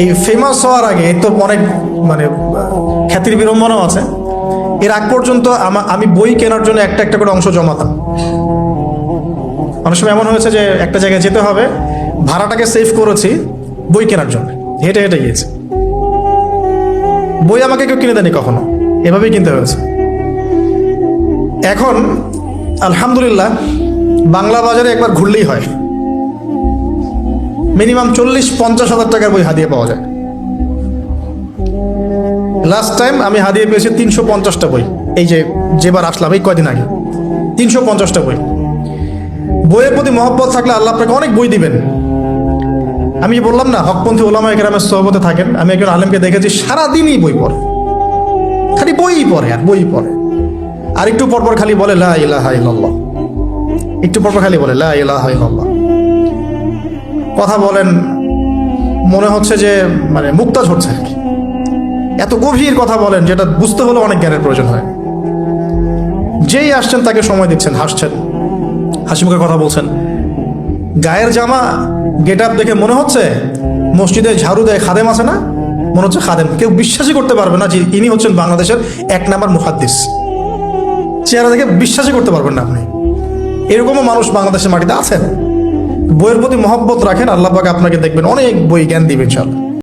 এই ফেমাস হওয়ার আগে তো অনেক মানে খ্যাতির বিড়ম্বনাও আছে। এর আগ পর্যন্ত আমি বই কেনার জন্য একটা একটা করে অংশ জমাতাম। অনেক সময় এমন হয়েছে যে একটা জায়গায় যেতে হবে, ভাড়াটাকে সেভ করেছি বই কেনার জন্য, হেঁটে হেঁটে গিয়েছে। বই আমাকে কেউ কিনে দেয়নি কখনো, এভাবেই কিনতে হয়েছে। এখন আলহামদুলিল্লাহ বাংলা বাজারে একবার ঘুরলেই হয়, মিনিমাম 40-50 হাজার টাকার বই হাদিয়ে পাওয়া যায়। লাস্ট টাইম আমি হাদিয়ে পেয়েছি 350টা বই, এই যেবার আসলাম এই কয়দিন আগে 350টা বই। বইয়ের প্রতি মহব্বত থাকলে আল্লাহ আপনাকে অনেক বই দিবেন। আমি বললাম না, হকপন্থী ওলামা একরামের সোহবতে থাকেন, আমি একজন আলেমকে দেখেছি সারাদিনই বই পড়ে, খালি বই পড়ে আর বই পড়ে। আর একটু পরপর খালি বলে লা ইলাহা ইল্লাল্লাহ, একটু পরপর খালি বলে লা ইলাহা ইল্লাল্লাহ। কথা বলেন মনে হচ্ছে যে মানে মুক্তা ঝরছে আর কি, এত গভীর কথা বলেন যেটা বুঝতে হলে অনেক জ্ঞানের প্রয়োজন হয়। যেই আসছেন তাকে সময় দিচ্ছেন, হাসছেন, হাসি মুখে কথা বলছেন। গায়ের জামা গেট আপ দেখে মনে হচ্ছে মসজিদে ঝাড়ু দেয় খাদেম আছে না, মনে হচ্ছে খাদেম। কেউ বিশ্বাসই করতে পারবে না যে ইনি হচ্ছেন বাংলাদেশের 1 নাম্বার মুহাদ্দিস। চেহারা দেখে বিশ্বাসই করতে পারবেন না আপনি। এরকমও মানুষ বাংলাদেশের মাটিতে আছেন। বইয়ের প্রতি মহব্বত রাখেন, আল্লাহ পাক আপনাকে দেখবেন অনেক বই জ্ঞান দিবেন ইনশাআল্লাহ।